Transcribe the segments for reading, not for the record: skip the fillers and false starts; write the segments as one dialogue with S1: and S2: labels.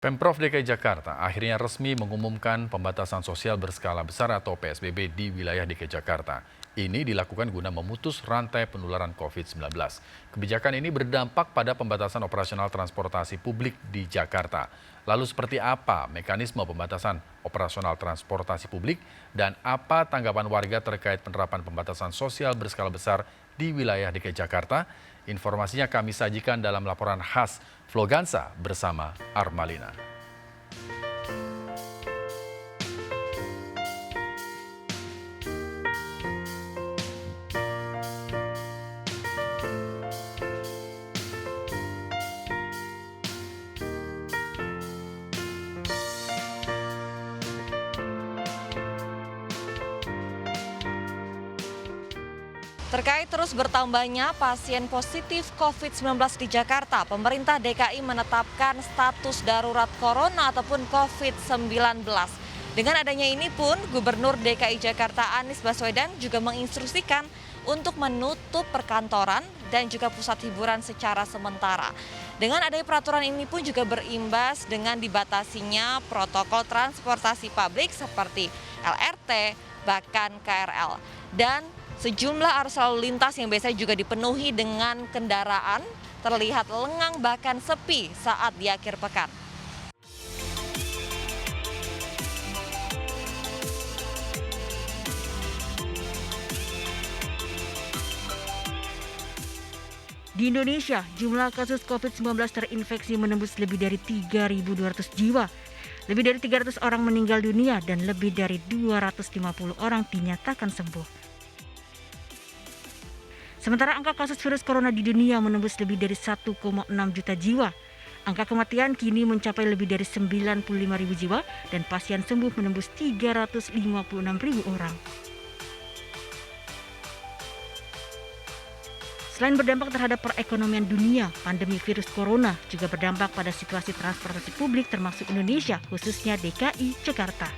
S1: Pemprov DKI Jakarta akhirnya resmi mengumumkan pembatasan sosial berskala besar atau PSBB di wilayah DKI Jakarta. Ini dilakukan guna memutus rantai penularan COVID-19. Kebijakan ini berdampak pada pembatasan operasional transportasi publik di Jakarta. Lalu seperti apa mekanisme pembatasan operasional transportasi publik dan apa tanggapan warga terkait penerapan pembatasan sosial berskala besar di wilayah DKI Jakarta? Informasinya kami sajikan dalam laporan khas Vlogansa bersama Armalina.
S2: Terkait terus bertambahnya pasien positif COVID-19 di Jakarta, pemerintah DKI menetapkan status darurat corona ataupun COVID-19. Dengan adanya ini pun, Gubernur DKI Jakarta Anies Baswedan juga menginstruksikan untuk menutup perkantoran dan juga pusat hiburan secara sementara. Dengan adanya peraturan ini pun juga berimbas dengan dibatasinya protokol transportasi publik seperti LRT, bahkan KRL. Dan sejumlah arus lalu lintas yang biasanya juga dipenuhi dengan kendaraan terlihat lengang bahkan sepi saat di akhir pekan.
S3: Di Indonesia, jumlah kasus COVID-19 terinfeksi menembus lebih dari 3.200 jiwa. Lebih dari 300 orang meninggal dunia dan lebih dari 250 orang dinyatakan sembuh. Sementara angka kasus virus corona di dunia menembus lebih dari 1,6 juta jiwa. Angka kematian kini mencapai lebih dari 95.000 jiwa dan pasien sembuh menembus 356.000 orang. Selain berdampak terhadap perekonomian dunia, pandemi virus corona juga berdampak pada situasi transportasi publik termasuk Indonesia, khususnya DKI Jakarta.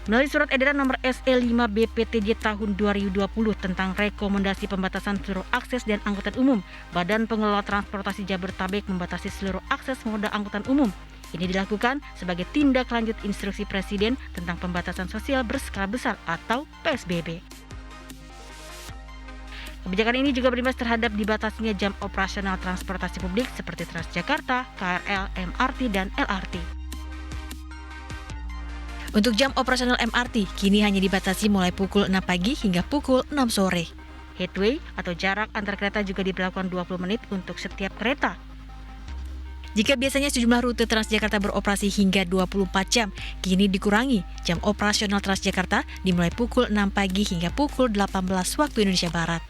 S3: Melalui surat edaran nomor SE 5 BPTJ tahun 2020 tentang rekomendasi pembatasan seluruh akses dan angkutan umum, Badan Pengelola Transportasi Jabodetabek membatasi seluruh akses moda angkutan umum. Ini dilakukan sebagai tindak lanjut instruksi Presiden tentang pembatasan sosial berskala besar atau PSBB. Kebijakan ini juga berimbas terhadap dibatasinya jam operasional transportasi publik seperti Transjakarta, KRL, MRT, dan LRT.
S4: Untuk jam operasional MRT, kini hanya dibatasi mulai pukul 6 pagi hingga pukul 6 sore.
S3: Headway atau jarak antar kereta juga diberlakukan 20 menit untuk setiap kereta.
S4: Jika biasanya sejumlah rute Transjakarta beroperasi hingga 24 jam, kini dikurangi jam operasional Transjakarta dimulai pukul 6 pagi hingga pukul 18 waktu Indonesia Barat.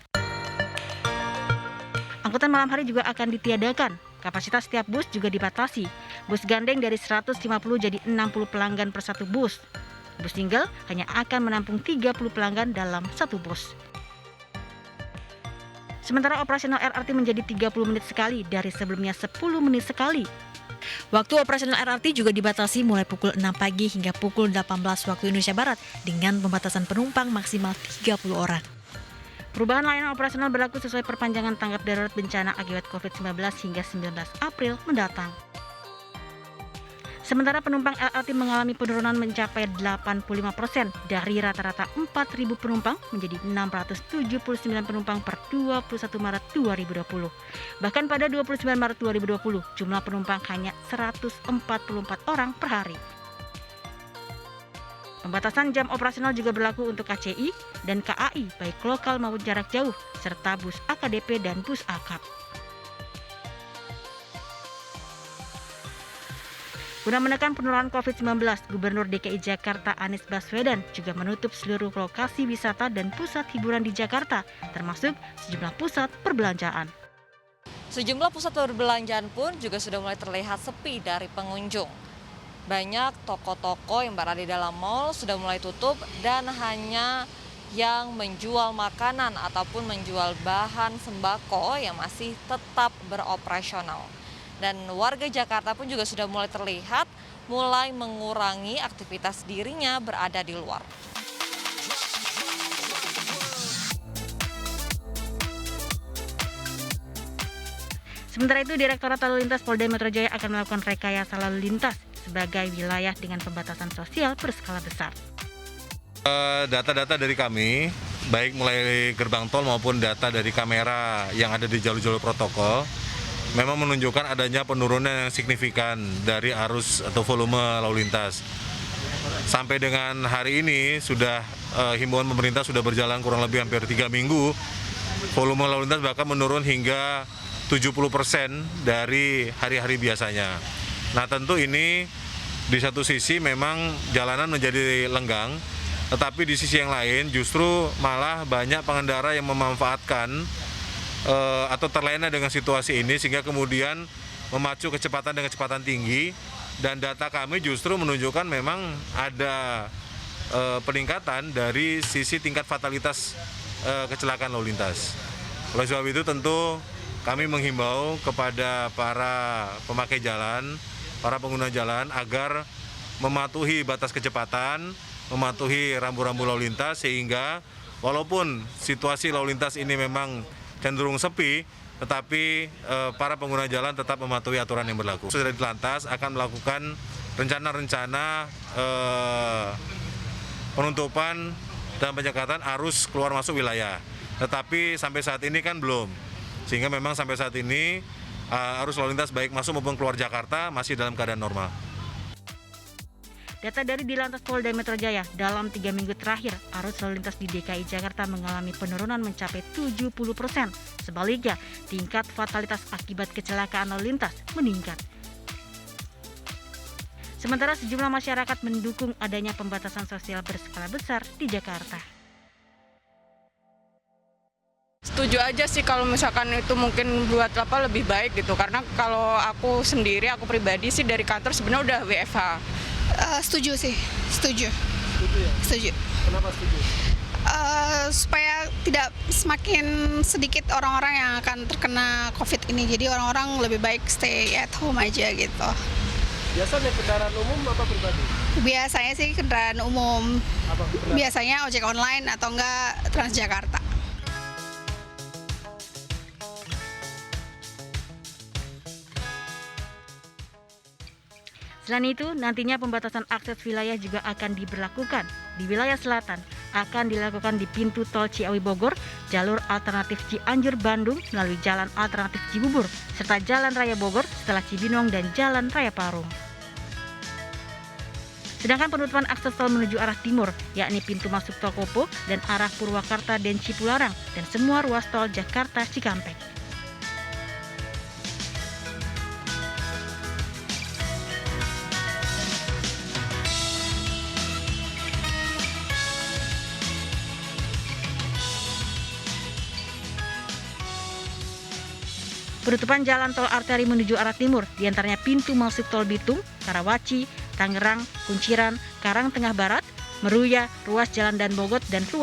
S3: Angkutan malam hari juga akan ditiadakan. Kapasitas setiap bus juga dibatasi. Bus gandeng dari 150 jadi 60 pelanggan per satu bus. Bus single hanya akan menampung 30 pelanggan dalam satu bus. Sementara operasional LRT menjadi 30 menit sekali dari sebelumnya 10 menit sekali.
S4: Waktu operasional LRT juga dibatasi mulai pukul 6 pagi hingga pukul 18 waktu Indonesia Barat dengan pembatasan penumpang maksimal 30 orang.
S3: Perubahan layanan operasional berlaku sesuai perpanjangan tanggap darurat bencana akibat COVID-19 hingga 19 April mendatang. Sementara penumpang LRT mengalami penurunan mencapai 85% dari rata-rata 4.000 penumpang menjadi 679 penumpang per 21 Maret 2020. Bahkan pada 29 Maret 2020, jumlah penumpang hanya 144 orang per hari. Pembatasan jam operasional juga berlaku untuk KCI dan KAI baik lokal maupun jarak jauh, serta bus AKDP dan bus akap. Guna menekan penularan COVID-19, Gubernur DKI Jakarta Anies Baswedan juga menutup seluruh lokasi wisata dan pusat hiburan di Jakarta, termasuk sejumlah pusat perbelanjaan.
S2: Sejumlah pusat perbelanjaan pun juga sudah mulai terlihat sepi dari pengunjung. Banyak toko-toko yang berada di dalam mal sudah mulai tutup dan hanya yang menjual makanan ataupun menjual bahan sembako yang masih tetap beroperasional. Dan warga Jakarta pun juga sudah mulai terlihat mulai mengurangi aktivitas dirinya berada di luar.
S3: Sementara itu, Direktorat Lalu Lintas Polda Metro Jaya akan melakukan rekayasa lalu lintas sebagai wilayah dengan pembatasan sosial berskala besar.
S5: Data-data dari kami, baik mulai gerbang tol maupun data dari kamera yang ada di jalur-jalur protokol, memang menunjukkan adanya penurunan yang signifikan dari arus atau volume lalu lintas. Sampai dengan hari ini sudah himbauan pemerintah sudah berjalan kurang lebih hampir 3 minggu, volume lalu lintas bahkan menurun hingga 70% dari hari-hari biasanya. Nah, tentu ini di satu sisi memang jalanan menjadi lenggang, tetapi di sisi yang lain justru malah banyak pengendara yang memanfaatkan atau terlena dengan situasi ini sehingga kemudian memacu kecepatan dengan kecepatan tinggi, dan data kami justru menunjukkan memang ada peningkatan dari sisi tingkat fatalitas kecelakaan lalu lintas. Oleh sebab itu tentu kami menghimbau kepada para pemakai jalan, para pengguna jalan agar mematuhi batas kecepatan, mematuhi rambu-rambu lalu lintas sehingga walaupun situasi lalu lintas ini memang cenderung sepi, tetapi para pengguna jalan tetap mematuhi aturan yang berlaku. Sudah di Lantas akan melakukan rencana-rencana penutupan dan penyekatan arus keluar masuk wilayah. Tetapi sampai saat ini kan belum. Sehingga memang sampai saat ini arus lalu lintas baik masuk maupun keluar Jakarta masih dalam keadaan normal.
S3: Data dari Dirlantas Polda Metro Jaya, dalam 3 minggu terakhir, arus lalu lintas di DKI Jakarta mengalami penurunan mencapai 70%. Sebaliknya, tingkat fatalitas akibat kecelakaan lalu lintas meningkat. Sementara sejumlah masyarakat mendukung adanya pembatasan sosial berskala besar di Jakarta.
S6: Setuju aja sih kalau misalkan itu mungkin buat lebih baik gitu, karena kalau aku sendiri, aku pribadi sih dari kantor sebenarnya udah WFH.
S7: Setuju sih, setuju.
S8: Setuju ya?
S7: Setuju.
S8: Kenapa setuju?
S7: Supaya tidak semakin sedikit orang-orang yang akan terkena COVID ini. Jadi orang-orang lebih baik stay at home aja gitu.
S8: Biasanya kendaraan umum apa pribadi?
S7: Biasanya sih kendaraan umum.
S8: Apa kendaraan?
S7: Biasanya ojek online atau enggak Transjakarta.
S3: Selain itu, nantinya pembatasan akses wilayah juga akan diberlakukan. Di wilayah selatan akan dilakukan di pintu tol Ciawi Bogor, jalur alternatif Cianjur Bandung melalui jalan alternatif Cibubur, serta jalan raya Bogor setelah Cibinong dan jalan raya Parung. Sedangkan penutupan akses tol menuju arah timur, yakni pintu masuk tol Kopo dan arah Purwakarta dan Cipularang, dan semua ruas tol Jakarta Cikampek. Penutupan jalan tol arteri menuju arah timur, diantaranya pintu masuk tol Bitung, Karawaci, Tangerang, Kunciran, Karangtengah Barat, Meruya, ruas jalan Dan Mogot, dan ruas